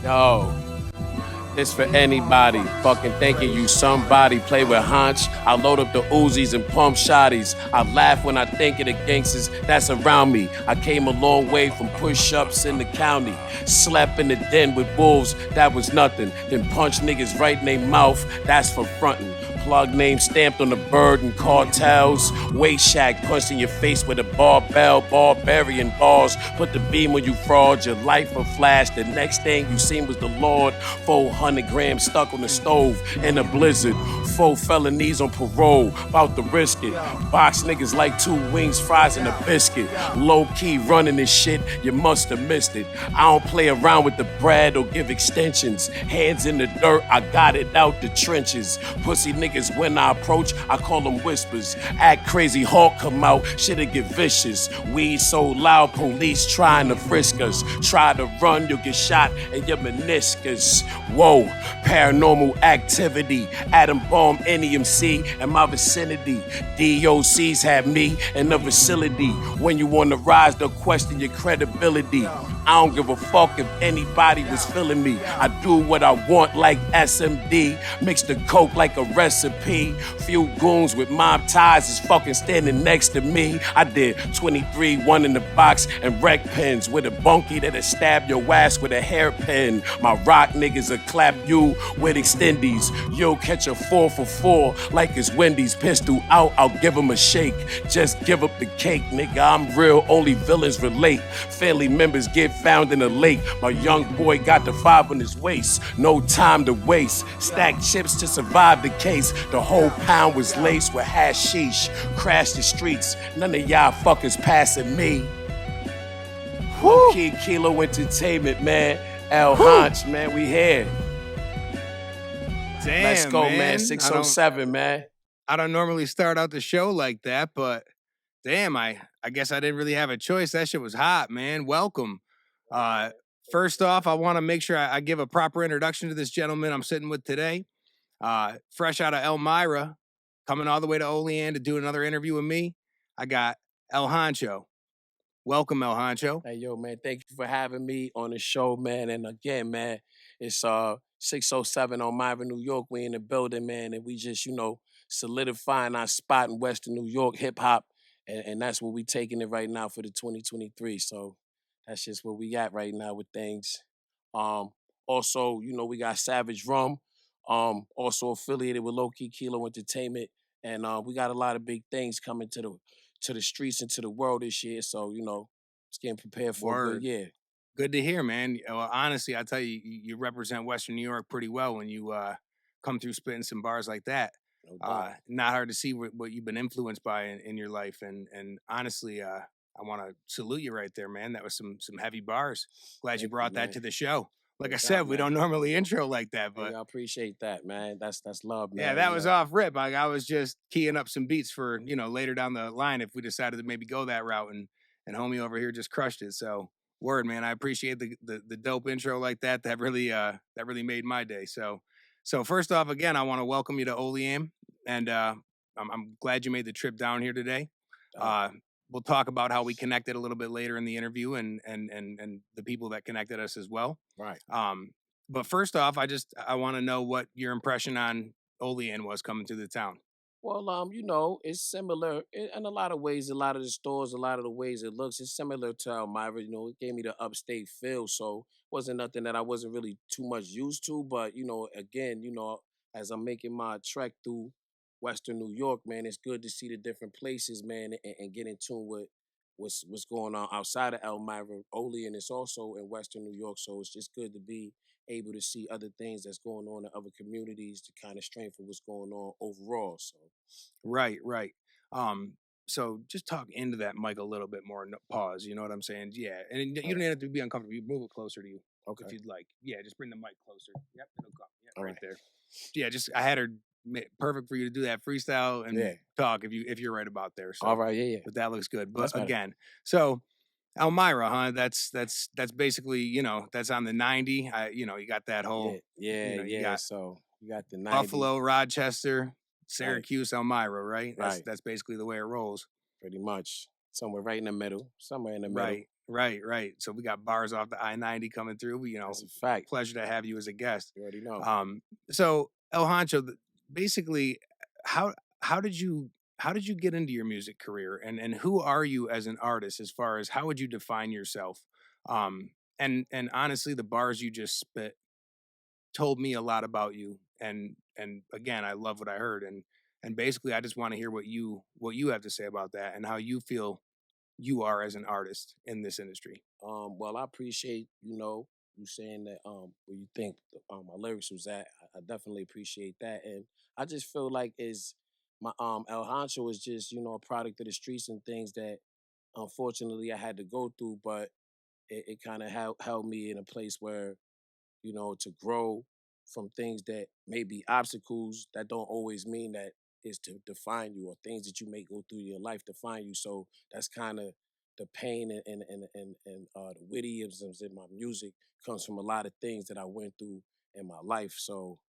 Yo, this for anybody. Fucking thinking you somebody. Play with Hunch. I load up the Uzis and pump shotties. I laugh when I think of the gangsters that's around me. I came a long way from push-ups in the county. Slept in the den with wolves, that was nothing. Then punch niggas right in their mouth, that's for frontin'. Plug name stamped on the bird and cartels. Weight shack punched in your face with a barbell. Barbarian bars. Put the beam on you fraud. Your life will flash. The next thing you seen was the Lord. 400 grams stuck on the stove in a blizzard. 4 felonies on parole. About to risk it. Box niggas like 2 wings, fries, and a biscuit. Low key running this shit. You must have missed it. I don't play around with the bread or give extensions. Hands in the dirt. I got it out the trenches. Pussy niggas when I approach, I call them whispers. Act crazy, Hawk come out, shit'll get vicious. Weed so loud, police trying to frisk us. Try to run, you'll get shot in your meniscus. Whoa, paranormal activity. Atom bomb, NEMC in my vicinity. DOCs have me in the facility. When you on the rise, they'll question your credibility. I don't give a fuck if anybody was feeling me. I do what I want like SMD. Mix the coke like a recipe. Few goons with mob ties is fucking standing next to me. I did 23, 1 in the box, and rec pens with a bunkie that'll stab your ass with a hairpin. My rock niggas will clap you with extendies. You'll catch a 4 for 4 like it's Wendy's. Pistol out, I'll give him a shake. Just give up the cake, nigga. I'm real, only villains relate. Family members get found in a lake. My young boy got the 5 on his waist. No time to waste. Stack chips to survive the case. The whole pound was laced with hashish. Crashed the streets. None of y'all fuckers passing me. Key Kilo Entertainment, man. El Hunch, man. We here. Damn, Let's go, man. 607, man. I don't normally start out the show like that, but damn, I guess I didn't really have a choice. That shit was hot, man. Welcome. First off, I want to make sure I give a proper introduction to this gentleman I'm sitting with today. Fresh out of Elmira, coming all the way to Olean to do another interview with me. I got El Honcho. Welcome, El Honcho. Hey, yo, man, thank you for having me on the show, man. And again, man, it's 607 on Myra, New York. We in the building, man, and we just, solidifying our spot in Western New York hip-hop, and that's where we taking it right now for the 2023. So that's just where we at right now with things. Also, we got Savage Rum, also affiliated with Low Key Kilo Entertainment, and we got a lot of big things coming to the streets and to the world this year. So, just getting prepared for a good year. Good to hear, man. Well, honestly, I tell you, you represent Western New York pretty well when you come through spitting some bars like that. No not hard to see what you've been influenced by in your life, and honestly, I want to salute you right there, man. That was some heavy bars. Glad you brought that to the show. Like I said, we don't normally intro like that, but I appreciate that, man. That's love, man. Yeah, that was off rip. I was just keying up some beats for later down the line if we decided to maybe go that route, and homie over here just crushed it. So word, man, I appreciate the dope intro like that. That really made my day. So first off, again, I want to welcome you to Olean, and I'm glad you made the trip down here today. We'll talk about how we connected a little bit later in the interview, and the people that connected us as well. Right. But first off, I want to know what your impression on Olean was coming to the town. Well, it's similar in a lot of ways. A lot of the stores, a lot of the ways it looks, it's similar to Elmira. It gave me the upstate feel, so wasn't nothing that I wasn't really too much used to. But again, as I'm making my trek through Western New York, man, it's good to see the different places, man, and get in tune with what's going on outside of Elmira. Olean is also in Western New York, so it's just good to be able to see other things that's going on in other communities to kind of strengthen what's going on overall. So, right. So just talk into that mic a little bit more. Pause. You know what I'm saying? Yeah, and you don't have to be uncomfortable. You move it closer to you, okay, if you'd like. Yeah, just bring the mic closer. Yep, it'll come. Yep, all right there. Yeah, I had her perfect for you to do that freestyle and talk if you're right about there. So, all right, yeah. But that looks good. But again, so Elmira, huh? That's basically that's on the 90. You got that whole So you got the 90. Buffalo, Rochester, Syracuse, Elmira, right? That's basically the way it rolls. Pretty much. somewhere right in the middle, somewhere in the middle. Right, right. So we got bars off the I-90 coming through. That's a fact. Pleasure to have you as a guest. You already know. Um, so El Hancho, basically, how how did you how did you get into your music career, and who are you as an artist? As far as how would you define yourself? And honestly, the bars you just spit told me a lot about you. And again, I love what I heard, and basically, I just want to hear what you have to say about that and how you feel you are as an artist in this industry. Well, I appreciate you saying that where you think my lyrics was at. I definitely appreciate that, and I just feel like is my El Hancho is just a product of the streets and things that unfortunately I had to go through, but it kind of held me in a place where to grow from things that may be obstacles that don't always mean that is to define you, or things that you may go through your life define you. So that's kind of the pain and the wittyisms in my music comes from a lot of things that I went through in my life. So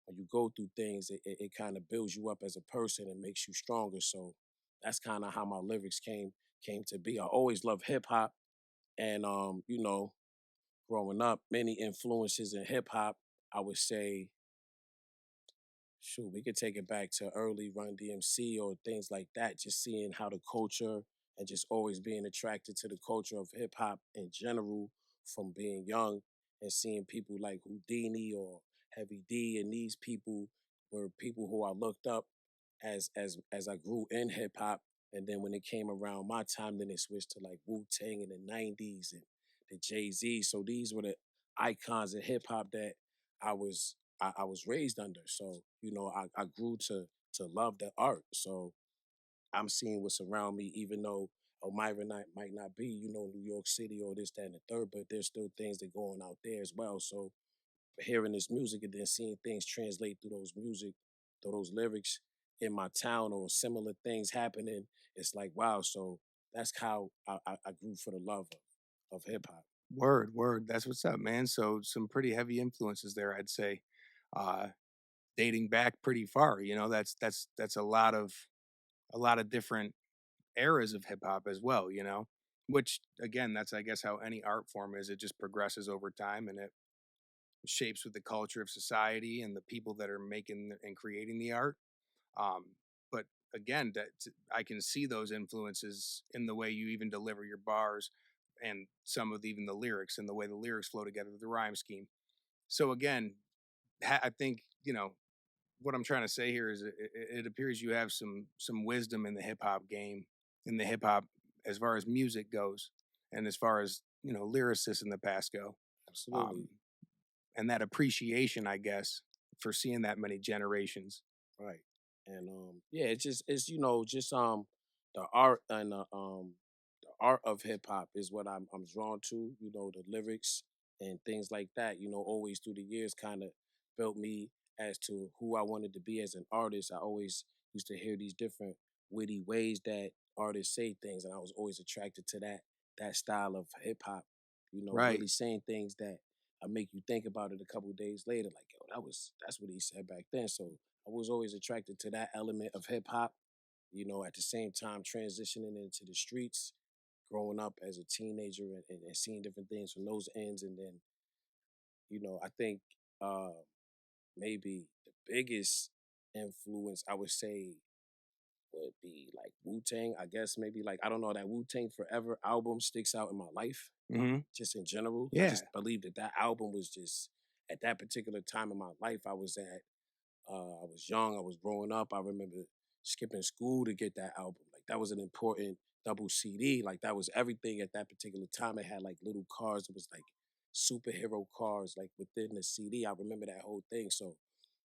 when you go through things, it kind of builds you up as a person and makes you stronger. So that's kind of how my lyrics came to be. I always loved hip hop, and growing up, many influences in hip hop. I would say, shoot, we could take it back to early Run DMC or things like that. Just seeing how the culture and just always being attracted to the culture of hip hop in general from being young, and seeing people like Houdini or Heavy D, and these people were people who I looked up as I grew in hip hop. And then when it came around my time, then it switched to like Wu Tang in the '90s and the Jay-Z. So these were the icons of hip hop that I was raised under. So, I grew to love the art. So I'm seeing what's around me, even though Elmira might not be, New York City or this, that, and the third, but there's still things that go on out there as well. So hearing this music and then seeing things translate through those lyrics in my town, or similar things happening, it's like, wow. So that's how I grew for the love of hip hop. Word. That's what's up, man. So some pretty heavy influences there, I'd say. Uh Dating back pretty far, that's a lot of different eras of hip hop as well, Which again, that's I guess how any art form is. It just progresses over time and it shapes with the culture of society and the people that are making and creating the art. But again, I can see those influences in the way you even deliver your bars and some of even the lyrics and the way the lyrics flow together, the rhyme scheme. So again, I think what I'm trying to say here is it appears you have some wisdom in the hip hop game, in the hip hop as far as music goes, and as far as lyricists in the past go. Absolutely. Um, and that appreciation, I guess, for seeing that many generations. Right. And yeah, it's just the art and the art of hip hop is what I'm drawn to, the lyrics and things like that, always through the years kind of built me as to who I wanted to be as an artist. I always used to hear these different witty ways that artists say things, and I was always attracted to that style of hip hop, Right. really saying things that I make you think about it a couple days later, like, yo, that's what he said back then. So I was always attracted to that element of hip hop, at the same time transitioning into the streets, growing up as a teenager and seeing different things from those ends. And then, I think uh, maybe the biggest influence I would say would be like Wu Tang. I guess maybe like, I don't know, that Wu Tang Forever album sticks out in my life, Hmm. just in general. I Yeah. just believe that album was just at that particular time in my life I was at. I was young. I was growing up. I remember skipping school to get that album. Like that was an important double CD. Like that was everything at that particular time. It had like little cars. It was like superhero cars like within the CD. I remember that whole thing. So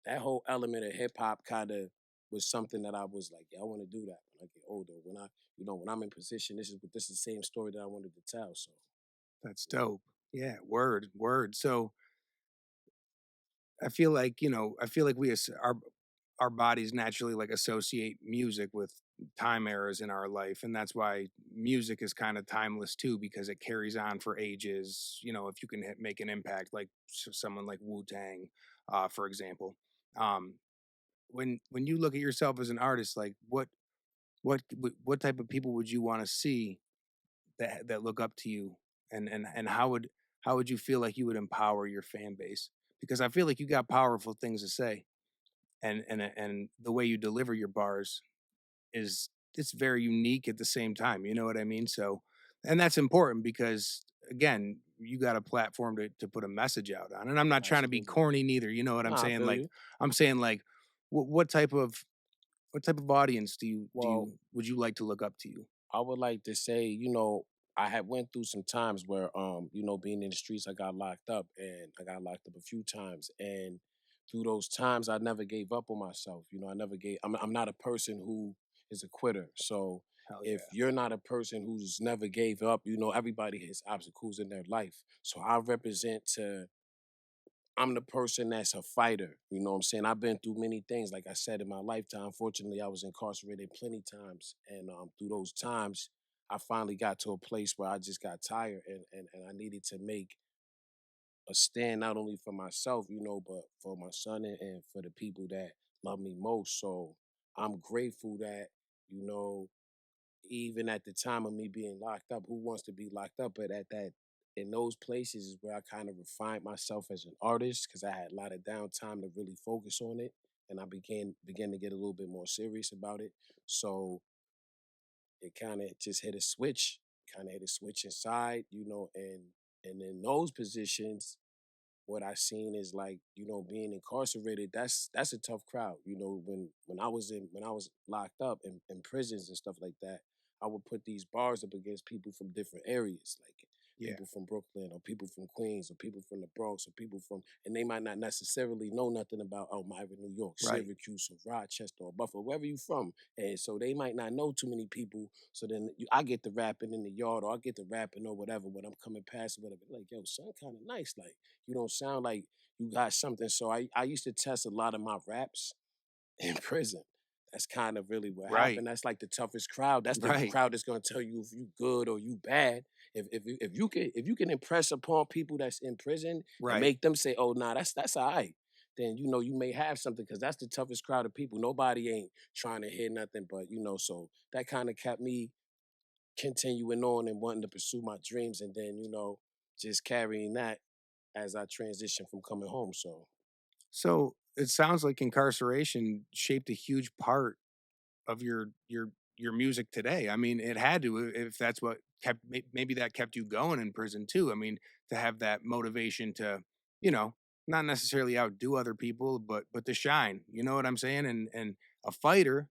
that whole element of hip hop kind of was something that I was like, yeah, I want to do that when I get older. When I'm in position, this is the same story that I wanted to tell. So That's dope. Yeah. Word. So I feel like our bodies naturally like associate music with time eras in our life, and that's why music is kind of timeless too because it carries on for ages. If you can make an impact like someone like Wu Tang, for example. Um, when you look at yourself as an artist, like what type of people would you want to see that look up to you, and how would you feel like you would empower your fan base? Because I feel like you got powerful things to say, and the way you deliver your bars is it's very unique at the same time. You know what I mean? So, and that's important because again, you got a platform to put a message out on. And I'm not trying to be Absolutely. corny neither. You know what I'm Nah, I saying? feel Like you. I'm saying, like what type of audience do Well, you would you like to look up to you? I would like to say, I had went through some times where, being in the streets, I got locked up, and I got locked up a few times. And through those times, I never gave up on myself. I never gave. I'm not a person who is a quitter. So Hell if yeah. you're not a person who's never gave up, everybody has obstacles in their life. So I represent to I'm the person that's a fighter. You know what I'm saying? I've been through many things, like I said, in my lifetime. Fortunately, I was incarcerated plenty times. And through those times, I finally got to a place where I just got tired and I needed to make a stand not only for myself, but for my son and for the people that love me most. So I'm grateful that, you know, even at the time of me being locked up, who wants to be locked up? But at that, in those places is where I kind of refined myself as an artist because I had a lot of downtime to really focus on it, and I began to get a little bit more serious about it. So it kind of just hit a switch inside, and in those positions, what I seen is like, being incarcerated, that's a tough crowd. When I was locked up in prisons and stuff like that, I would put these bars up against people from different areas, like Yeah. people from Brooklyn or people from Queens or people from the Bronx or people from and they might not necessarily know nothing about Elmira, New York, Right. Syracuse or Rochester or Buffalo, wherever you from. And so they might not know too many people. So then I get the rapping in the yard or I get the rapping or whatever when I'm coming past or whatever. Like, yo, son, kind of nice. Like, you don't sound like you got something. So I used to test a lot of my raps in prison. That's kind of really what Right. happened. That's like the toughest crowd. That's the Right. crowd that's gonna tell you if you good or you bad. If you can impress upon people that's in prison and Right. make them say, "Oh, nah, that's all right," then you may have something because that's the toughest crowd of people. Nobody ain't trying to hear nothing, but so that kind of kept me continuing on and wanting to pursue my dreams, and then just carrying that as I transition from coming home. So So it sounds like incarceration shaped a huge part of your music today. I mean, it had to if that's what kept maybe that kept you going in prison too. I mean, to have that motivation to, you know, not necessarily outdo other people, but to shine. You know what I'm saying? And a fighter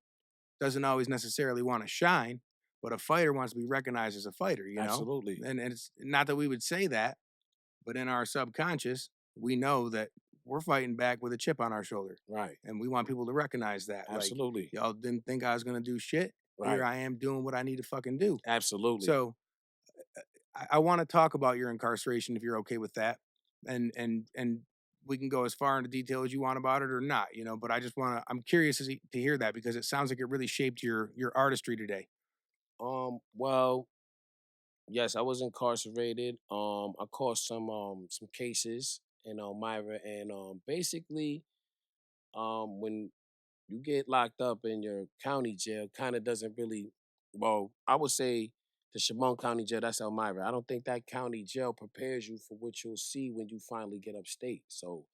doesn't always necessarily want to shine, but a fighter wants to be recognized as a fighter, you know? absolutely, And it's not that we would say that, but in our subconscious, we know that we're fighting back with a chip on our shoulder. right, And we want people to recognize that. Like, absolutely, y'all didn't think I was gonna do shit. Here right, I am doing what I need to fucking do. absolutely. So I want to talk about your incarceration if you're okay with that. And we can go as far into detail as you want about it or not, you know, but I just wanna I'm curious to hear that because it sounds like it really shaped your artistry today. Well, yes, I was incarcerated. I caught some cases in Elmira, and basically, when you get locked up in your county jail, kind of doesn't really. Well, I would say the Chemung County Jail. That's Elmira. I don't think that county jail prepares you for what you'll see when you finally get upstate. So,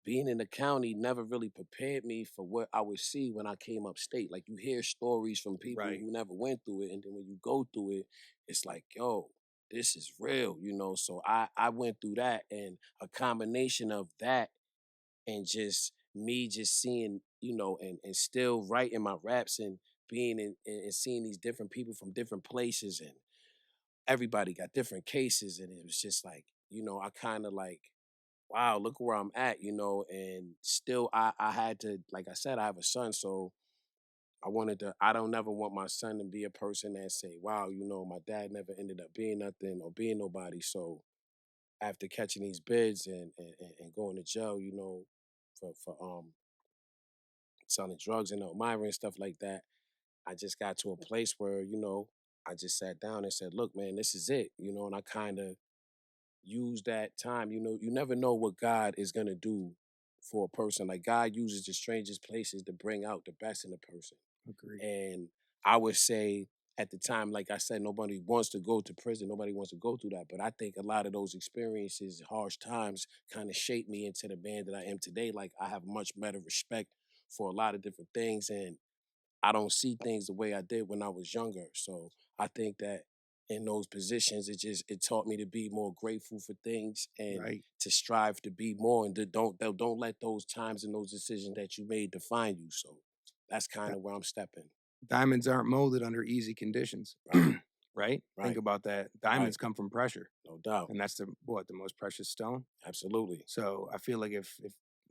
being in the county never really prepared me for what I would see when I came upstate. Like you hear stories from people Right. who never went through it, and then when you go through it, it's like, yo, this is real. So I went through that, and a combination of that and just me just seeing, and still writing my raps and being and seeing these different people from different places and everybody got different cases and it was just like, I kind of like, wow, look where I'm at, and still I had to, like I said, I have a son, so I don't never want my son to be a person that say, wow, my dad never ended up being nothing or being nobody. So after catching these bids and going to jail, for selling drugs in Elmira and stuff like that, I just got to a place where, I just sat down and said, look, man, this is it, and I kind of used that time. You never know what God is going to do for a person. Like God uses the strangest places to bring out the best in a person. Agreed. And I would say at the time, like I said, nobody wants to go to prison. Nobody wants to go through that. But I think a lot of those experiences, harsh times, kind of shaped me into the man that I am today. Like I have much better respect for a lot of different things, and I don't see things the way I did when I was younger. So I think that in those positions, it taught me to be more grateful for things and Right. to strive to be more, and to don't let those times and those decisions that you made define you. So that's kind Di- of where I'm stepping. Diamonds aren't molded under easy conditions. Right, Right? Think right, about that. right. Diamonds come from pressure, No doubt. and that's the most precious stone. Absolutely. So I feel like if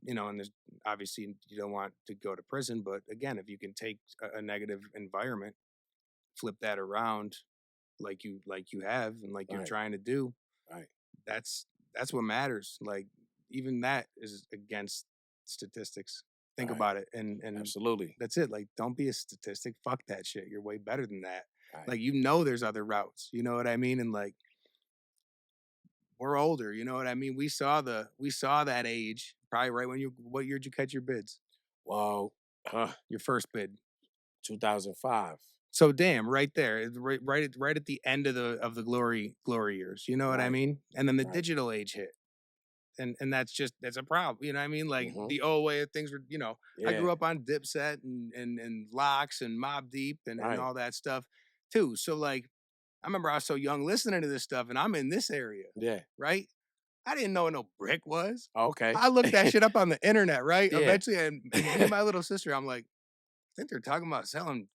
and there's obviously you don't want to go to prison, but again, if you can take a negative environment, flip that around like you have and like you're Right, trying to do, right, that's that's what matters. Like even that is against statistics. Think right. about it, and Absolutely. that's it. Like don't be a statistic. Fuck that shit. You're way better than that. Right. Like there's other routes. You know what I mean? And like we're older. You know what I mean? We saw that age probably right when you what year did you catch your bids? Well, Your first bid. 2005. So damn, right there, right at the end of the glory years. You know what I Right, mean? And then the right. digital age hit. And that's a problem. You know what I mean? Like Hmm. the old way of things were, I Yeah. grew up on Dipset and Locks and Mob Deep and Right. all that stuff too. So like I remember I was so young listening to this stuff and I'm in this area, Yeah. right? I didn't know what no brick was. Okay. I looked that shit up on the internet, right? Yeah. Eventually, and me and my little sister, I'm like, I think they're talking about selling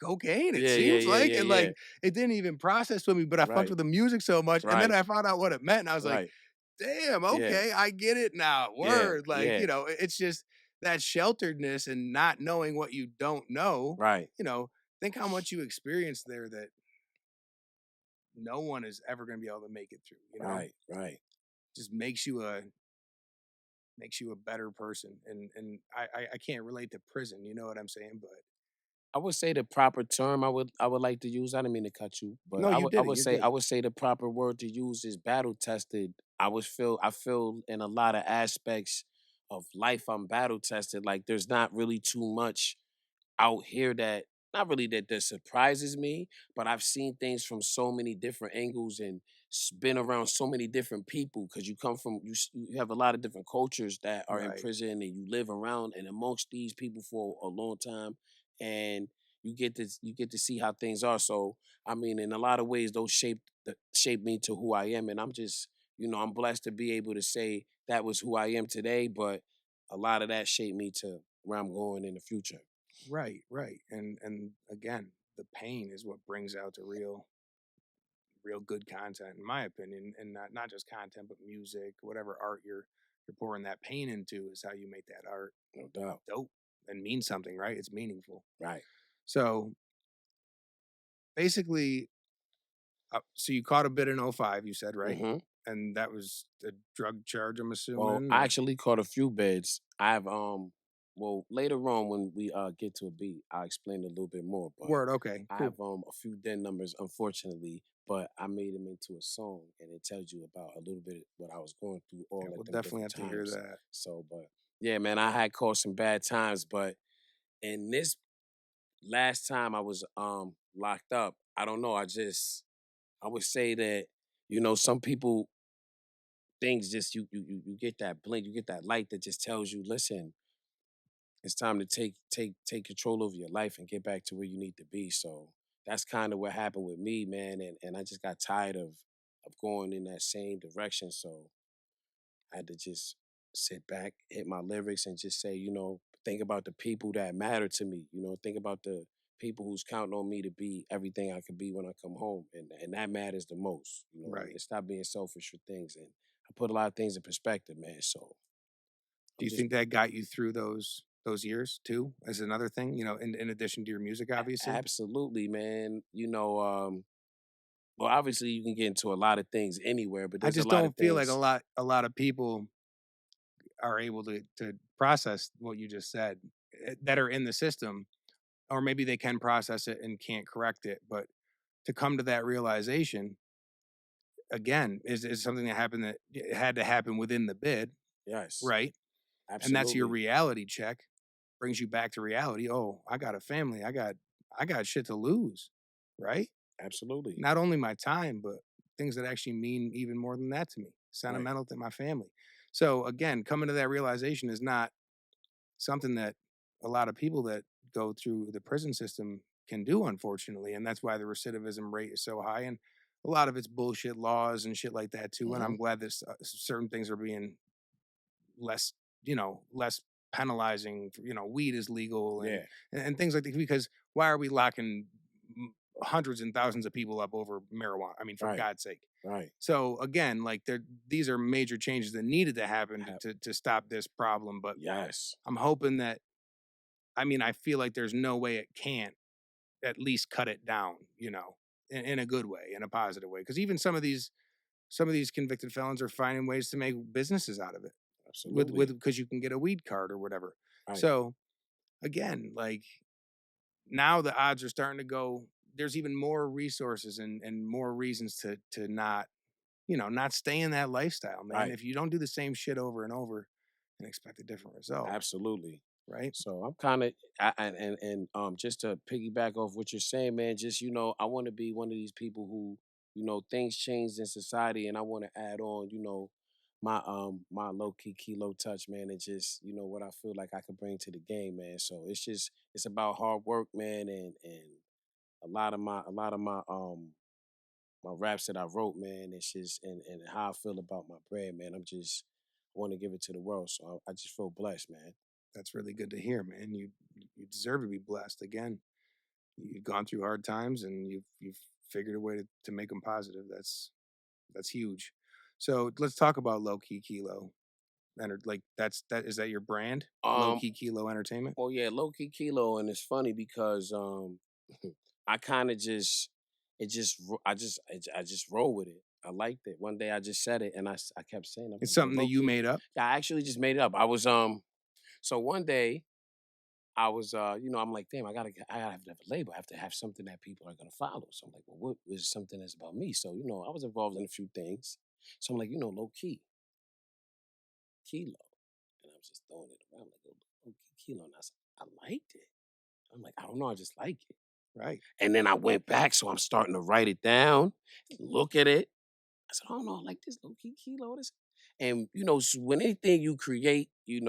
cocaine, it Yeah, yeah, seems yeah, like. yeah, And yeah. like it didn't even process with me, but I fucked Right, with the music so much. And then right, I found out what it meant, and I was like, right. damn, Yeah, okay, I get it now. yeah, Word. Like, yeah. it's just that shelteredness and not knowing what you don't know, Right, you know, think how much you experienced there that no one is ever gonna be able to make it through. right, right. Just makes you a better person. And I can't relate to prison, you know what I'm saying? But I would say the proper term I would like to use. I didn't mean to cut you, but no, I you would I did it. would You're say good. I would say the proper word to use is battle tested. I feel in a lot of aspects of life I'm battle tested. Like there's not really too much out here that not really that surprises me, but I've seen things from so many different angles and been around so many different people because you come from you have a lot of different cultures that are in Right. prison and you live around and amongst these people for a long time, and you get to see how things are. So I mean, in a lot of ways, those shaped me to who I am, and I'm just I'm blessed to be able to say that was who I am today, but a lot of that shaped me to where I'm going in the future. Right, right. And again, the pain is what brings out the real good content, in my opinion. And not just content, but music, whatever art you're pouring that pain into is how you make that art No doubt. dope and mean something, right? It's meaningful. Right. So basically, so you caught a bid in '05, you said, right? Hmm. And that was a drug charge, I'm Well, assuming, I or actually caught a few beds. I've well later on when we get to a beat, I'll explain a little bit more. But word. Okay, I cool. have a few den numbers, unfortunately, but I made them into a song, and it tells you about a little bit of what I was going through Yeah, all we'll at them definitely different have to hear times. that. So, but yeah, man, I had caught some bad times, but in this last time I was locked up, I don't know. I would say that some people things just you get that blink, you get that light that just tells you, listen, it's time to take control over your life and get back to where you need to be. So that's kind of what happened with me, man. And I just got tired of going in that same direction. So I had to just sit back, hit my lyrics, and just say, think about the people that matter to me. Think about the people who's counting on me to be everything I could be when I come home, and that matters the most. Right. And stop being selfish for things. And I put a lot of things in perspective, man. So Do I'm you just think that got you through those years too, as another thing? In addition to your music, obviously. absolutely, man. Well, obviously you can get into a lot of things anywhere, but I there's a just lot of don't feel like a things. lot of people are able to process what you just said, that are in the system, or maybe they can process it and can't correct it, but to come to that realization again is something that happened that it had to happen within the bid, Yes, right? And that's your absolutely. reality check. brings you back to reality. Oh, I got a family. I got shit to lose, right? Absolutely. Not only my time, but things that actually mean even more than that to me, Right. sentimental to my family. So again, coming to that realization is not something that a lot of people that go through the prison system can do, unfortunately. And that's why the recidivism rate is so high. And a lot of it's bullshit laws and shit like that too. And Hmm. I'm glad that certain things are being less, less penalizing. Weed is legal and Yeah. and things like that. Because why are we locking hundreds and thousands of people up over marijuana? I mean, for Right. God's sake. Right. So again, like these are major changes that needed to happen Hap- to stop this problem. But yes. I'm hoping that, I mean, I feel like there's no way it can't at least cut it down, in a good way, in a positive way. Because even some of these convicted felons are finding ways to make businesses out of it with Absolutely. because you can get a weed card or whatever. Right. So again, like now the odds are starting to go. There's even more resources and more reasons to not, not stay in that lifestyle, man. Right. If you don't do the same shit over and over and expect a different result, Absolutely. right? So I'm kind of, and just to piggyback off what you're saying, man. Just I want to be one of these people who, things changed in society, and I want to add on, my low key kilo touch, man, and just what I feel like I could bring to the game, man. So it's about hard work, man, and a lot of my raps that I wrote, man. It's just and how I feel about my brand, man. I want to give it to the world, so I just feel blessed, man. That's really good to hear, man. You deserve to be blessed. Again, you've gone through hard times and you've figured a way to make them positive. That's huge. So let's talk about low key kilo. Like that is that your brand? Low Um, key kilo entertainment. well, yeah, low key kilo, and it's funny because I kind of just it just ro- I just roll with it. I liked it. One day I just said it, and I kept saying, I'm It's like, yo, something that low you key. made up, Yeah, I actually just made it up. I was so one day I was I'm like, damn, I gotta have to have a label. I have to have something that people are gonna follow. So I'm like, well, what is something that's about me? So I was involved in a few things. So I'm like, low key kilo, and I was just throwing it around like low key kilo, and I liked it. I'm like, I don't know, I just like it. right? And then I went back, so I'm starting to write it down, look at it. I said, oh no, I like this low key kilo. This, and when anything you create, you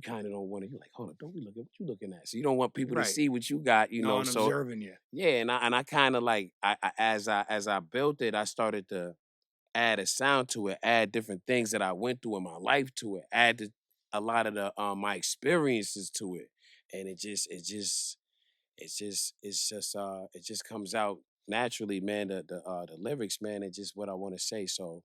kind of don't want to. You're like, hold up, don't be looking. What you looking at? So you don't want people to Right. see what you got, No one So observing you. yeah, and I kind of like, as I built it, I started to add a sound to it, add different things that I went through in my life to it, a lot of the my experiences to it, and it just comes out naturally, man. The lyrics, man, and just what I want to say. So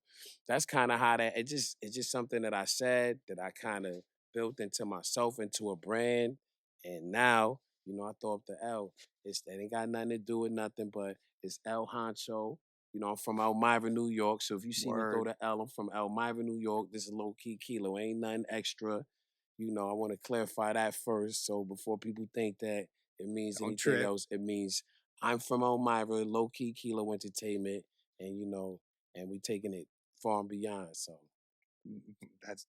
that's kind of how that it's just something that I said that I kind of built into myself into a brand. And now, I throw up the L. That ain't got nothing to do with nothing, but it's El Honcho. I'm from Elmira, New York. So if you see me throw Word. the L, I'm from Elmira, New York. This is low key kilo. Ain't nothing extra. I want to clarify that first. So before people think that it means Don't anything trip. else, it means I'm from Elmira, low key kilo entertainment, and and we taking it far and beyond. So That's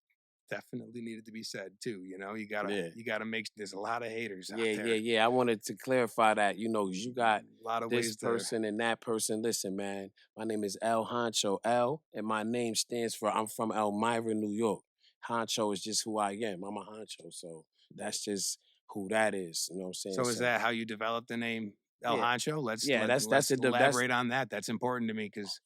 definitely needed to be said too. You gotta yeah. you gotta make. There's a lot of haters out Yeah, yeah, there. yeah. I wanted to clarify that, you got A lot of this ways to. person and that person. Listen, man, my name is El Honcho L, and my name stands for I'm from Elmira, New York. Honcho is just who I am. I'm a honcho, so that's just who that is. You know what I'm saying? So is So that how you developed the name El yeah, Honcho? Let's yeah. let That's let's that's elaborate on that. That's important to me because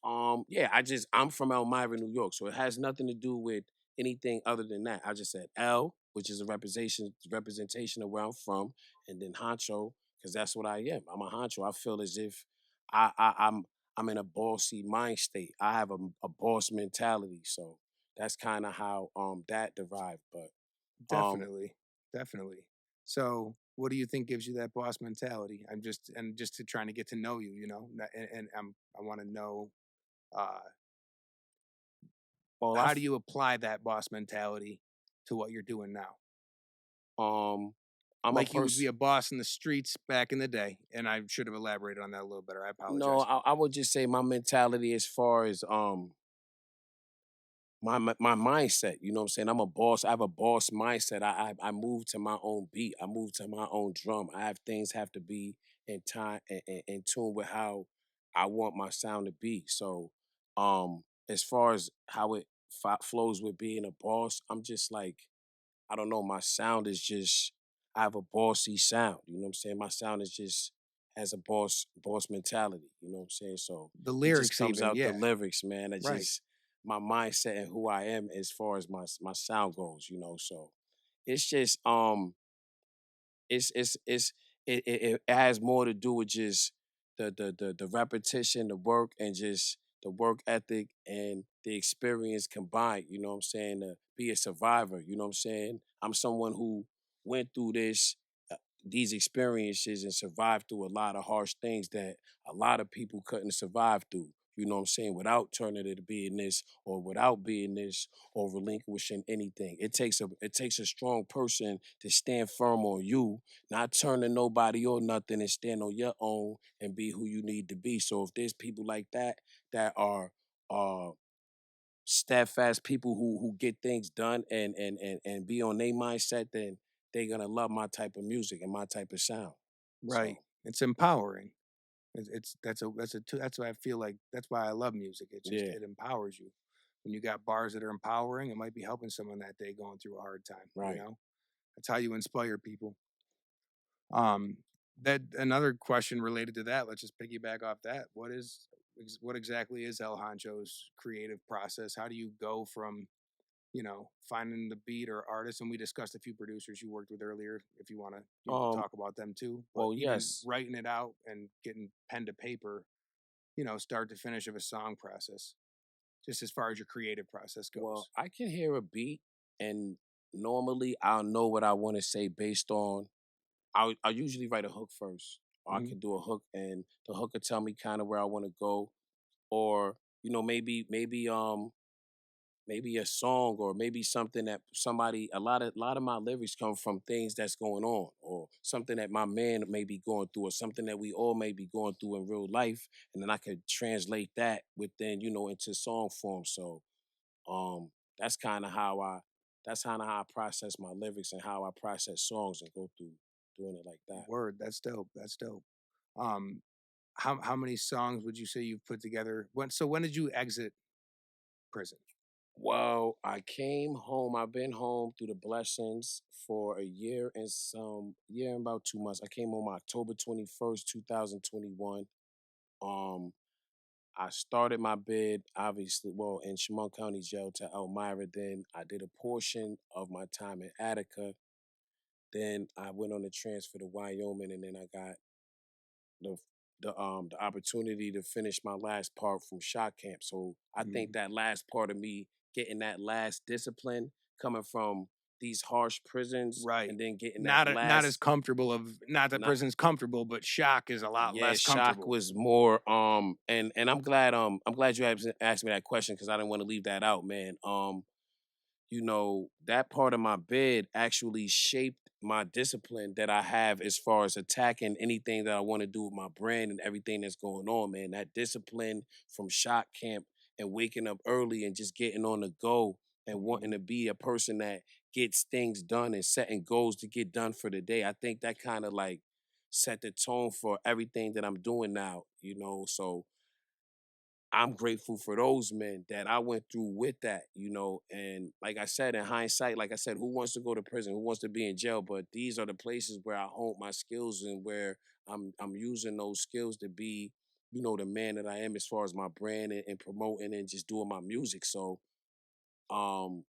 yeah, I'm from Elmira, New York, so it has nothing to do with anything other than that. I just said L, which is a representation of where I'm from, and then honcho, because that's what I am. I'm a honcho. I feel as if I'm in a bossy mind state. I have a boss mentality, so that's kind of how that derived. But um definitely, definitely. So what do you think gives you that boss mentality? Just to trying to get to know you, and I want to know uh, well, how do you apply that boss mentality to what you're doing now? um I'm a Like you would be person. a boss in the streets back in the day, and I should have elaborated on that a little better. I No, apologize. I would just say my mentality as far as my mindset, you know what I'm saying? I'm a boss. I have a boss mindset. I move to my own beat. I move to my own drum. I have things have to be in time in tune with how I want my sound to be. So, as far as how it flows with being a boss, I'm just like I don't know. My sound is just I have a bossy sound. You know what I'm saying? My sound is just has a boss mentality. You know what I'm saying? So The it just lyrics comes even, out the yeah, lyrics, man. I right. just my mindset and who I am as far as my sound goes. You know, so it's just it's it has more to do with just the repetition, the work, and just the work ethic and the experience combined. You know what I'm saying? To be a survivor. You know what I'm saying? I'm someone who went through uh, these experiences and survived through a lot of harsh things that a lot of people couldn't survive through. You know what I'm saying? Without turning it to being this or without being this or relinquishing anything. It takes a strong person to stand firm on you, not turn to nobody or nothing and stand on your own and be who you need to be. So if there's people like that that are uh steadfast people who get things done and be on their mindset, then they're gonna love my type of music and my type of sound. Right. So It's empowering. It's that's why I feel like that's why I love music. It just yeah, it empowers you. When you got bars that are empowering, it might be helping someone that day going through a hard time, you right. know? That's how you inspire people. Um, that another question related to that, let's just piggyback off that. What exactly is El Honcho's creative process? How do you go from, finding the beat or artist? And we discussed a few producers you worked with earlier, if you want to, Um talk about them too. But well even yes. writing it out and getting pen to paper, start to finish of a song process, just as far as your creative process Well, goes. I can hear a beat and normally I'll know what I want to say based on I usually write a hook first. Or I Hmm. could do a hook and the hook will tell me kind of where I want to go. Or, maybe a song or maybe something that somebody a lot of my lyrics come from things that's going on or something that my man may be going through or something that we all may be going through in real life. And then I could translate that within, into song form. So um that's kind of how I that's kind of how I process my lyrics and how I process songs and go through doing it like that. Word, that's dope. That's dope. Um, how many songs would you say you've put together? When did you exit prison? Well, I came home. I've been home through the blessings for a year and about 2 months. I came home October 21st, 2021. Um, I started my bid, obviously, well, in Chemung County Jail to Elmira. Then I did a portion of my time in Attica. Then I went on the transfer to Wyoming, and then I got the the opportunity to finish my last part from shot camp. So I think Mhm. that last part of me getting that last discipline coming from these harsh prisons Right. and then getting that Not as last comfortable of not that not prison's comfortable, but shock is a lot yeah, less shock comfortable. was more and I'm glad you asked me that question because I didn't want to leave that out, man. That part of my bid actually shaped my discipline that I have as far as attacking anything that I want to do with my brand and everything that's going on, man. That discipline from shot camp and waking up early and just getting on the go and wanting Mhm. to be a person that gets things done and setting goals to get done for the day. I think that kind of like set the tone for everything that I'm doing now. So I'm grateful for those men that I went through with that. And like I said, in hindsight, like I said, who wants to go to prison? Who wants to be in jail? But these are the places where I honed my skills and where I'm using those skills to be, the man that I am as far as my brand and promoting and just doing my music. So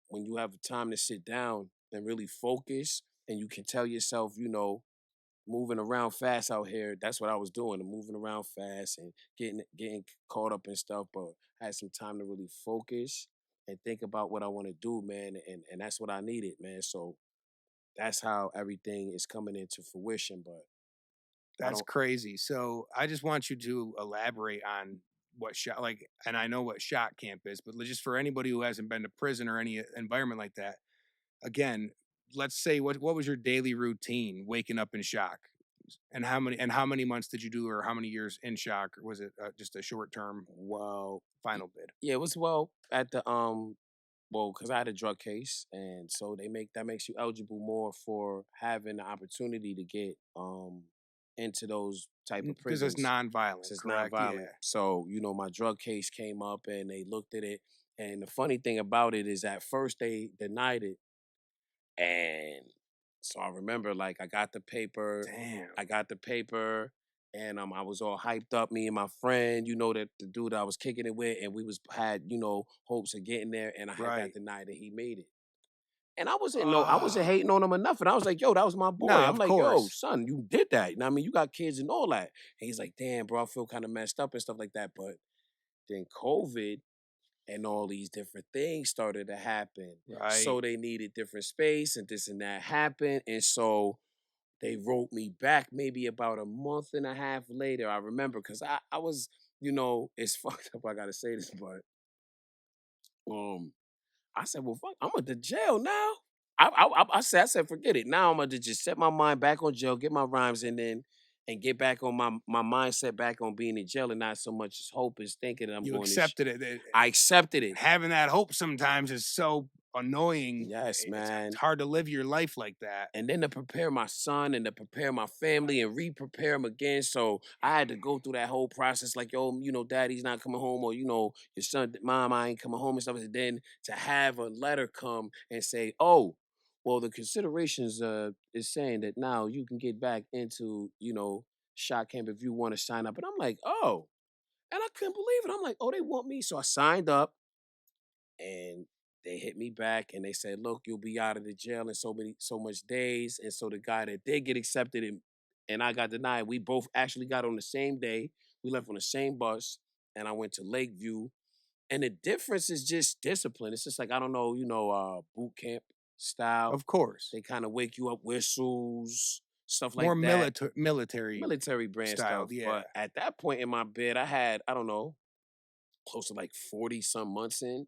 when you have time to sit down and really focus and you can tell yourself, moving around fast out here. That's what I was doing, moving around fast and getting caught up in stuff. But I had some time to really focus and think about what I want to do, man. And that's what I needed, man. So that's how everything is coming into fruition. But I That's don't. crazy. So I just want you to elaborate on what shot like, and I know what shot camp is, but just for anybody who hasn't been to prison or any environment like that, again, let's say what was your daily routine waking up in shock? And how many months did you do, or how many years in shock, or was it just a short term Well, y- final bid? yeah, it was well at the Well, because I had a drug case, and so that makes you eligible more for having the opportunity to get into those type of Because it's prisons. 'Cause nonviolent, it's correct? nonviolent. Yeah. So, my drug case came up and they looked at it. And the funny thing about it is at first they denied it. And so I remember like Damn. I got the paper and I was all hyped up, me and my friend, that the dude I was kicking it with, and we had, hopes of getting there, and I had got Right. denied and he made it. And I wasn't Ah. hating on him or nothing. I was like, yo, that was my boy. No, I'm of like, yo, course. son, you did that. You know what I mean? You got kids and all that. And he's like, damn, bro, I feel kind of messed up and stuff like that. But then COVID and all these different things started to happen. Right. So they needed different space and this and that happened. And so they wrote me back maybe about a month and a half later. I remember because I was, it's fucked up. I gotta say this, but um I said, well, fuck, I'm going to jail now. I said, forget it. Now I'm going to just set my mind back on jail, get my rhymes in, and get back on my mindset back on being in jail and not so much as hope is thinking that I'm You going to. accepted it. I accepted it. Having that hope sometimes is so annoying. Yes, It's man. hard to live your life like that. And then to prepare my son and to prepare my family and re-prepare him again. So I had to go through that whole process, like, yo, daddy's not coming home, or your son, mom, I ain't coming home and stuff. And then to have a letter come and say, oh, well, the considerations is saying that now you can get back into, shot camp if you want to sign up. And I'm like, oh, and I couldn't believe it. I'm like, oh, they want me. So I signed up and they hit me back and they said, "Look, you'll be out of the jail in so much days." And so the guy that did get accepted and I got denied, we both actually got on the same day. We left on the same bus, and I went to Lakeview. And the difference is just discipline. It's just like I don't know, boot camp style. Of course. They kind of wake you up, whistles, stuff like More that, military military brand style. stuff. Yeah. But at that point in my bid, I had I don't know, close to like 40 some months in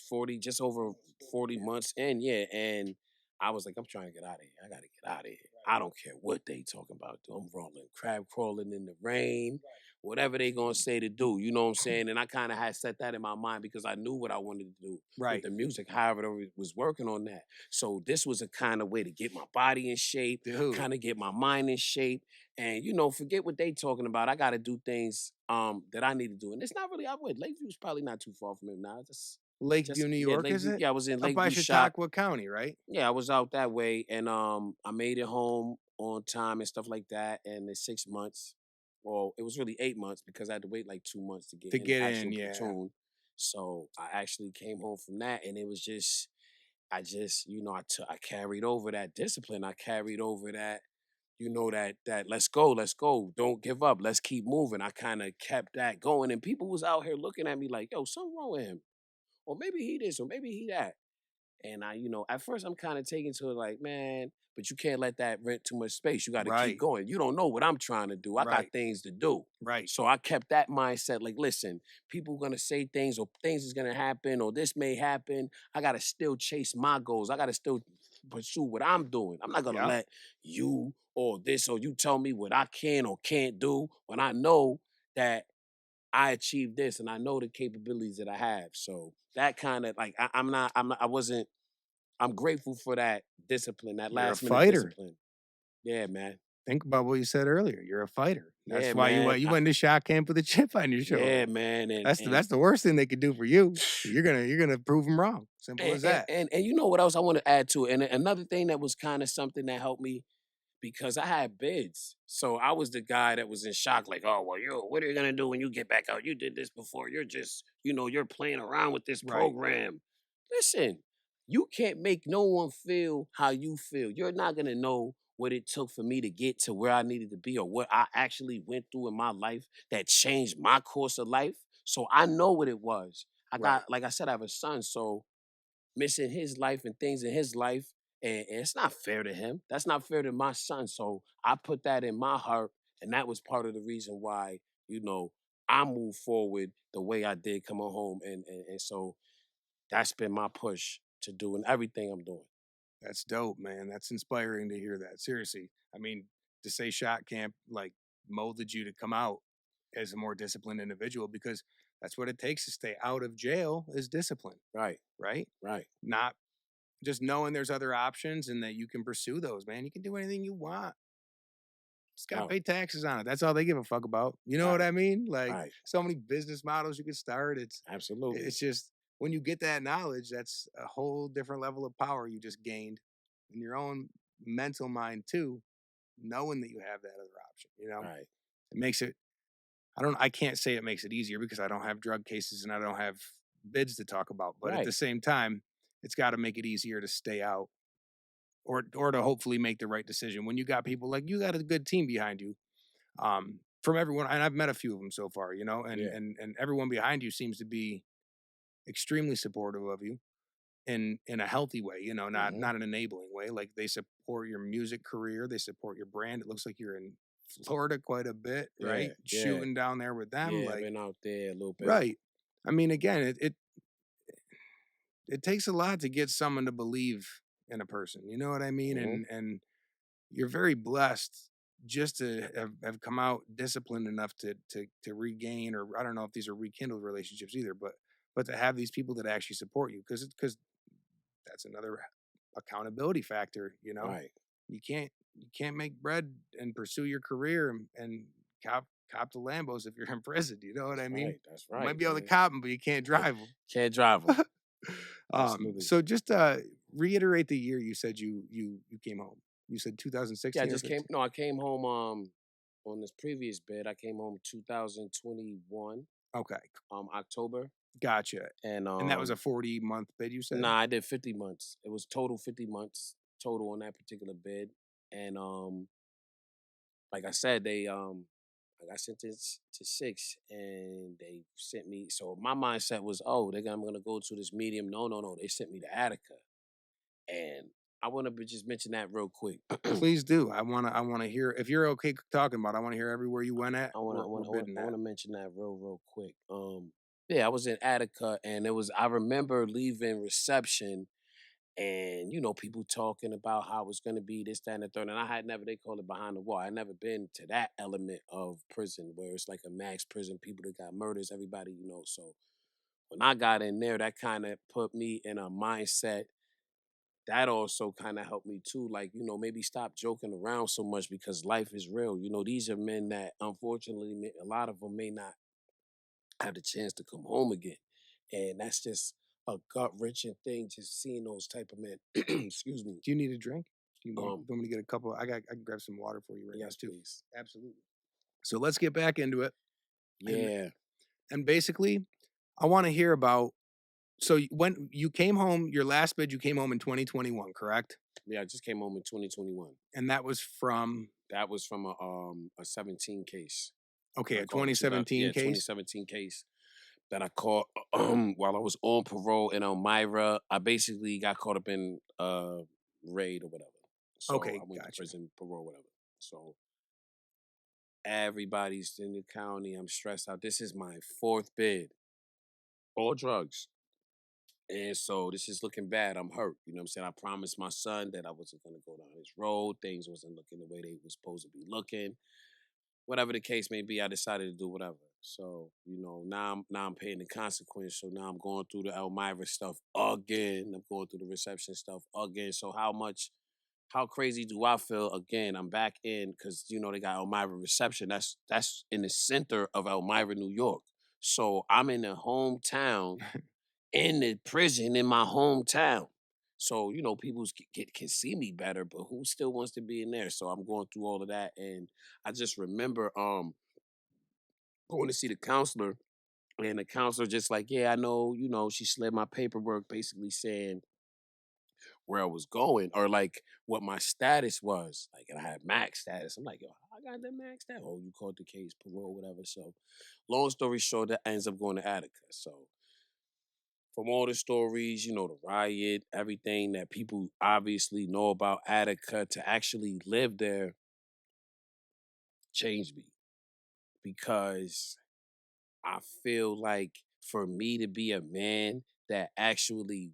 40, just over 40 months in, yeah. And I was like, I'm trying to get out of here. I gotta get out of here. I don't care what they talking about. I'm rolling, crab crawling in the rain, whatever they gonna say to do. You know what I'm saying? And I kind of had set that in my mind because I knew what I wanted to do with Right. the music. However, I was working on that. So this was a kind of way to get my body in shape, Dude. kind of get my mind in shape, and forget what they talking about. I got to do things that I need to do, and it's not really. I would Lakeview's probably not too far from him now. Lakeview, New Yeah, York, is Lakeview. it? Yeah, I was in Up by Lakeview shop. Chautauqua County, right? Yeah, I was out that way, and I made it home on time and stuff like that. And in 6 months, well, it was really 8 months because I had to wait like 2 months to get To in the get actual in, yeah. platoon. So I actually came home from that, and it was just, I carried over that discipline. I carried over that. That let's go, don't give up, let's keep moving. I kind of kept that going, and people was out here looking at me like, yo, something wrong with him, or maybe he this, or maybe he that. And at first I'm kind of taking to it like, man, but you can't let that rent too much space. You got to keep Right. going. You don't know what I'm trying to do. I got Right. things to do. Right. So I kept that mindset like, listen, people gonna say things or things is gonna happen or this may happen. I gotta still chase my goals. I gotta still pursue what I'm doing. I'm not gonna Yep. let you or this or you tell me what I can or can't do when I know that I achieved this and I know the capabilities that I have. So that kind of like I wasn't I'm grateful for that discipline, that You're a last minute fighter. discipline. Yeah, man. Think about what you said earlier. You're a fighter. That's Yeah, why you man. went. You went to shot camp with a chip on your shoulder. Yeah, man. That's the worst thing they could do for you. You're gonna prove them wrong. Simple as that. And you know what else I want to add to it? And another thing that was kind of something that helped me because I had bids. So I was the guy that was in shock, like, oh, well, what are you gonna do when you get back out? You did this before. You're just, you're playing around with this Right. program. Listen, you can't make no one feel how you feel. You're not gonna know what it took for me to get to where I needed to be or what I actually went through in my life that changed my course of life. So I know what it was. Right. Like I said, I have a son, so missing his life and things in his life. And it's not fair to him. That's not fair to my son. So I put that in my heart. And that was part of the reason why, I moved forward the way I did coming home. And so that's been my push to doing everything I'm doing. That's dope, man. That's inspiring to hear that. Seriously. I mean, to say shot camp like molded you to come out as a more disciplined individual because That's what it takes to stay out of jail is discipline, Right. right? Right. Not just knowing there's other options and that you can pursue those, man. You can do anything you want. Just gotta No. pay taxes on it. That's all they give a fuck about. You know what Right. I mean? Like Right. so many business models you could start. Absolutely. It's just when you get that knowledge, that's a whole different level of power you just gained in your own mental mind too, knowing that you have that other option. You know, Right. it makes it. I can't say it makes it easier because I don't have drug cases and I don't have bids to talk about. But at the Right. same time, it's got to make it easier to stay out or to hopefully make the right decision when you got people like you got a good team behind you from everyone, and I've met a few of them so far, you know, and Yeah. and everyone behind you seems to be extremely supportive of you in a healthy way, you know, Mhm. not an enabling way. Like they support your music career, they support your brand. It looks like you're in Florida quite a bit, right? Yeah. Yeah. Shooting down there with them, Yeah. I've like been out there a little bit. right. I mean, again, it takes a lot to get someone to believe in a person. You know what I mean? Mhm. And you're very blessed just to have come out disciplined enough to regain, or I don't know if these are rekindled relationships either, but to have these people that actually support you because that's another accountability factor. You know, Right. you can't make bread and pursue your career and cop the Lambos if you're in prison. You know what That's I mean? right. That's You might right, be able to man. cop them, but you can't drive them. Can't drive them. Absolutely. So just reiterate the year you said you came home. You said Yeah, I 2016 or just came. 15? No, I came home. On this previous bid, I came home 2021, Okay, October, gotcha. and And that was a 40-month bid, you said? nah, I did 50 months. It was total 50 months total on that particular bid, and like I said, I got sentenced to 6, and they sent me. So my mindset was, oh, I'm gonna go to this medium. No, no, no. They sent me to Attica, and I want to just mention that real quick. Please do. I wanna hear if you're okay talking about it, I wanna hear everywhere you went at. I wanna I We're wanna I wanna bidding I that. wanna mention that real quick. Yeah, I was in Attica and I remember leaving reception and people talking about how it's gonna be this, that, and the third. And I had never they call it behind the wall. I never been to that element of prison where it's like a max prison, people that got murders, everybody. So when I got in there, that kind of put me in a mindset that also kind of helped me too. Like, maybe stop joking around so much because life is real. These are men that unfortunately, a lot of them may not have the chance to come home again. And that's just a gut wrenching thing, just seeing those type of men. Excuse me. Do you need a drink? Do Um, you want me to get a couple? I can grab some water for you right now yes, too. please. Absolutely. So let's get back into it. And Yeah. and basically, I want to hear about when you came home, your last bid, you came home in 2021, correct? Yeah, I just came home in 2021. And that was from That was from a 17 case. okay, I a caught in 2000, 2017 case. 2017 case that I caught while I was on parole in Elmira. I basically got caught up in raid or whatever. So Okay, I went to gotcha. prison, parole, whatever. So everybody's in the county. I'm stressed out. This is my 4th bid. All drugs. And so this is looking bad. I'm hurt. You know what I'm saying? I promised my son that I wasn't gonna go down this road. Things wasn't looking the way they were supposed to be looking. Whatever the case may be, I decided to do whatever. So, now I'm paying the consequence. So now I'm going through the Elmira stuff again. I'm going through the reception stuff again. So how crazy do I feel? Again, I'm back in because they got Elmira reception. That's in the center of Elmira, New York. So I'm in the hometown in the prison in my hometown. So, people can see me better, but who still wants to be in there? So I'm going through all of that. And I just remember going to see the counselor, and the counselor just like, yeah, I know, she slid my paperwork basically saying where I was going or like what my status was. Like, and I had max status. I'm like, yo, I got that max status. Oh, you called the case, parole, whatever. So long story short, that ends up going to Attica. So from all the stories, the riot, everything that people obviously know about Attica, to actually live there changed me because I feel like for me to be a man that actually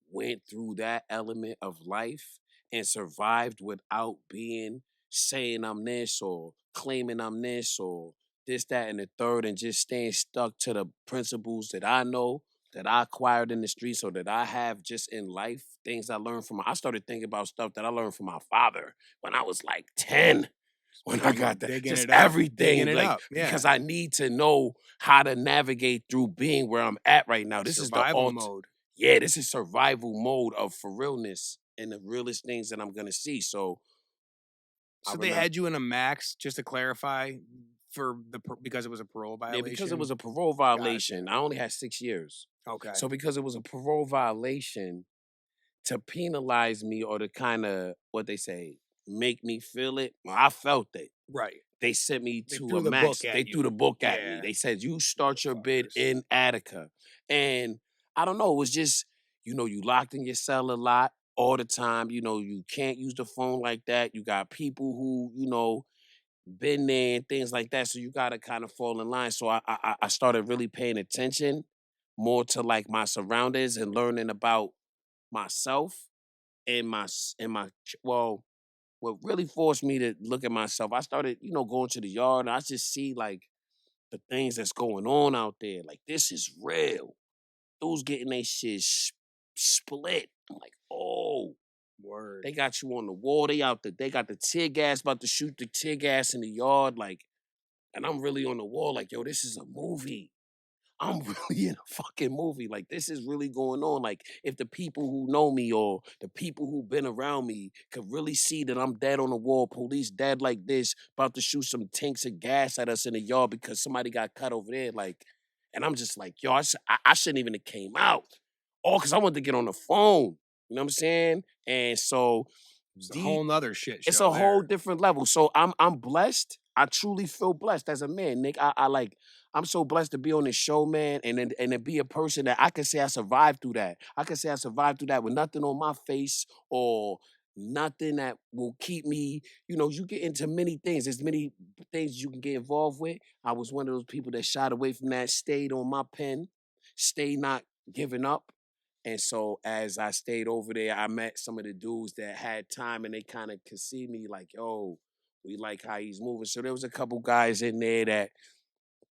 went through that element of life and survived without being saying I'm this or claiming I'm this or this, that, and the third, and just staying stuck to the principles that I know, that I acquired in the streets, or that I have just in life, things I learned from. I started thinking about stuff that I learned from my father when I was like 10. When I got that, Digging just it up, digging everything, it like, up. Yeah. because I need to know how to navigate through being where I'm at right now. This is the Survival mode. yeah, this is survival mode of for realness and the realest things that I'm gonna see. So I So they remember, had you in a max, just to clarify, for because it was a parole yeah, because it was violation? a parole Gotcha. violation, I only had 6 years. Okay. So because it was a parole violation, to penalize me or to kind of what they say, make me feel it, well, I felt it. Right. They sent me They to a threw the book max. at They threw you. the book at me. Yeah. They said, you start your bid Motherfuckers. in Attica. And I don't know, it was just, you locked in your cell a lot all the time. You can't use the phone like that. You got people who, been there and things like that. So you gotta kind of fall in line. So I started really paying attention more to like my surroundings and learning about myself and well, what really forced me to look at myself, I started, going to the yard and I just see like the things that's going on out there. Like, this is real. Dudes getting they shit split. I'm like, oh, Word. they got you on the wall. They got the tear gas, about to shoot the tear gas in the yard. Like, and I'm really on the wall. Like, yo, this is a movie. I'm really in a fucking movie. Like, this is really going on. Like, if the people who know me or the people who've been around me could really see that I'm dead on the wall, police dead like this, about to shoot some tanks of gas at us in the yard because somebody got cut over there. Like, and I'm just like, yo, I shouldn't even have came out. All because I wanted to get on the phone. You know what I'm saying? And so It's a the whole nother shit it's show a whole there. different level. So I'm blessed. I truly feel blessed as a man, Nick. I like I'm so blessed to be on this show, man, and to be a person that I can say I survived through that. I can say I survived through that with nothing on my face or nothing that will keep me. You get into many things. There's many things you can get involved with. I was one of those people that shied away from that, stayed on my pen, stayed not giving up. And so as I stayed over there, I met some of the dudes that had time and they kind of could see me like, yo, we like how he's moving. So there was a couple guys in there that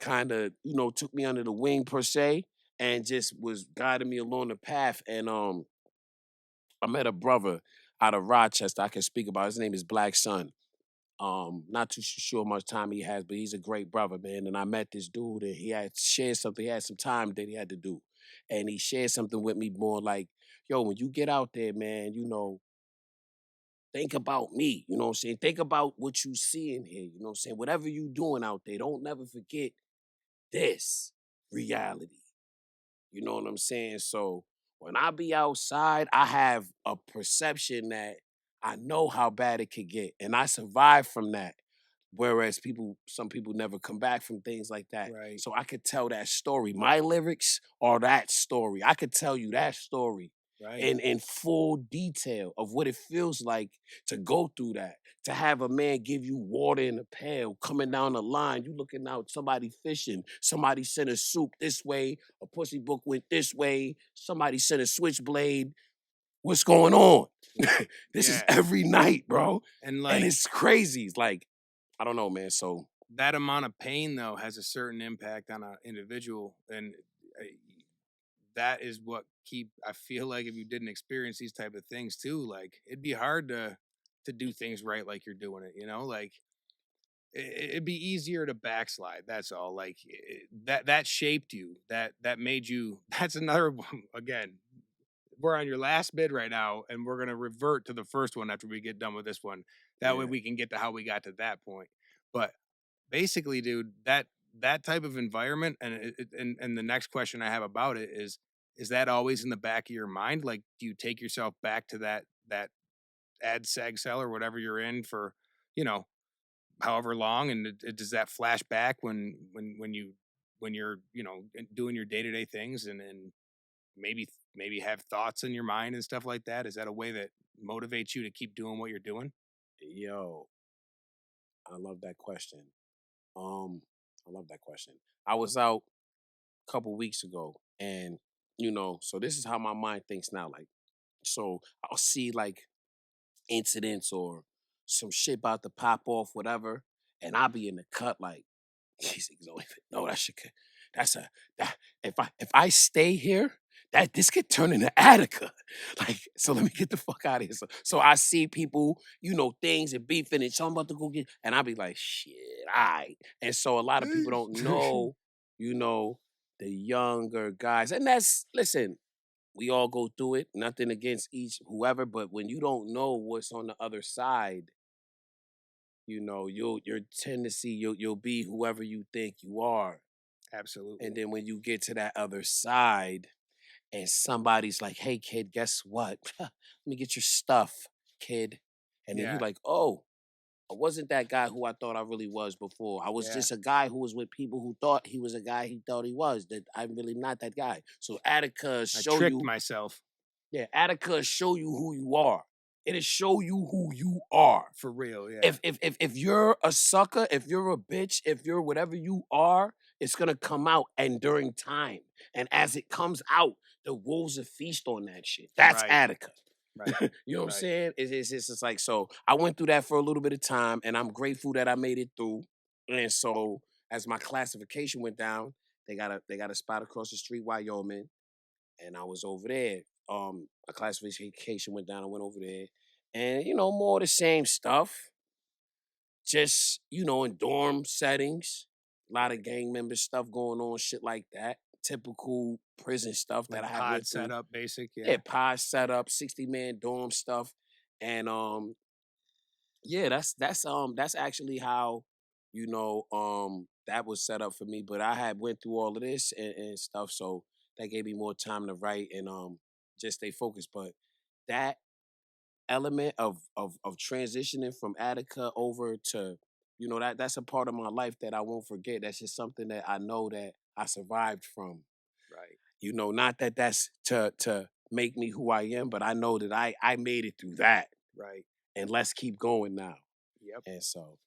kind of, took me under the wing per se and just was guiding me along the path. And I met a brother out of Rochester I can speak about. His name is Black Sun. Not too sure much time he has, but he's a great brother, man. And I met this dude and he had shared something. He had some time that he had to do. And he shared something with me more like, yo, when you get out there, man, think about me. You know what I'm saying? Think about what you see in here. You know what I'm saying? Whatever you doing out there, don't never forget this reality. You know what I'm saying? So when I be outside, I have a perception that I know how bad it could get. And I survive from that. Whereas some people never come back from things like that. Right. So I could tell that story. My lyrics are that story. I could tell you that story Right. in full detail of what it feels like to go through that. To have a man give you water in a pail coming down the line, you looking out, somebody fishing, somebody sent a soup this way, a pussy book went this way, somebody sent a switchblade. What's going on? This is Yeah. every night, bro. And And like it's crazy. It's like, I don't know, man. So that amount of pain though has a certain impact on an individual, and uh, that is what I feel like if you didn't experience these type of things too, like it'd be hard to do things right like you're doing it, like it'd be easier to backslide. That's all. Like that shaped you. That made you. That's another one. Again, we're on your last bid right now, and we're gonna revert to the first one after we get done with this one. That way yeah, we can get to how we got to that point. But basically, dude, that type of environment, and and the next question I have about it is that always in the back of your mind? Like, do you take yourself back to that ad seg cell or whatever you're in for, you know, however long, and does that flash back when you're doing your day to day things, and maybe have thoughts in your mind and stuff like that? Is that a way that motivates you to keep doing what you're doing? yo, I love that question. Um, I love that question. I was out a couple weeks ago, and so this is how my mind thinks now. Like, so I'll see like incidents or some shit about to pop off, whatever, and I'll be in the cut like. He's like, "Don't even know that shit. That's a that if I stay here, that this could turn into Attica. Like, so let me get the fuck out of here." So I see people, things and beefing and so I'm about to go get, and I be like, shit, all right. And so a lot of people don't know, you know, the younger guys. And that's listen, we all go through it, nothing against each whoever, but when you don't know what's on the other side, your tendency, you'll be whoever you think you are. Absolutely. And then when you get to that other side and somebody's like, "Hey kid, guess what? Let me get your stuff, kid." And then you Yeah. like, "Oh, I wasn't that guy who I thought I really was before. I was Yeah. just a guy who was with people who thought he was a guy he thought he was. That I'm really not that guy." So Attica I show tricked you, myself. yeah, Attica show you who you are. It'll show you who you are. For real, yeah. If you're a sucker, if you're a bitch, if you're whatever you are, it's gonna come out and during time. And as it comes out, the wolves will feast on that shit. That's Right. Attica. Right. You know what I'm Right. saying? It's just like so. I went through that for a little bit of time, and I'm grateful that I made it through. And so, as my classification went down, they got a spot across the street, Wyoming, and I was over there. My classification went down. I went over there, and more of the same stuff. Just in dorm settings, a lot of gang member stuff going on, shit like that. Typical prison stuff that Like I had pod went through. setup, basic, Yeah, yeah. pod setup, 60-man dorm stuff, and yeah, that's actually how that was set up for me. But I had went through all of this and stuff, so that gave me more time to write and just stay focused. But that element of transitioning from Attica over to that's a part of my life that I won't forget. That's just something that I know that I survived from. Right. Not that that's to make me who I am, but I know that I made it through that. Right. And let's keep going now. Yep. And so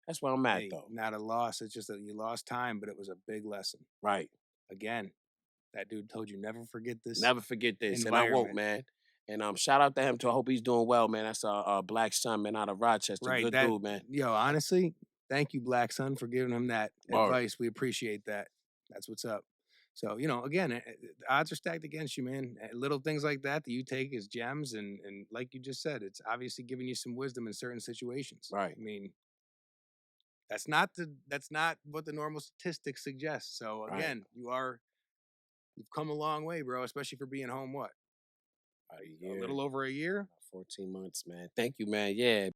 that's where I'm at Hey, though. not a loss. It's just that you lost time, but it was a big lesson. Right. Again, that dude told you never forget this. Never forget this. And I won't, environment. man. And shout out to him too. I hope he's doing well, man. That's a black son, man, out of Rochester. Right. Good That dude, man. yo, honestly, thank you, Black Son, for giving him that Word. advice. We appreciate that. That's what's up. So, again, the odds are stacked against you, man. Little things like that you take as gems, and like you just said, it's obviously giving you some wisdom in certain situations. Right. I mean, that's not what the normal statistics suggest. So Right. again, you've come a long way, bro, especially for being home About a a year. little over a year. 14 months, man. Thank you, man. Yeah.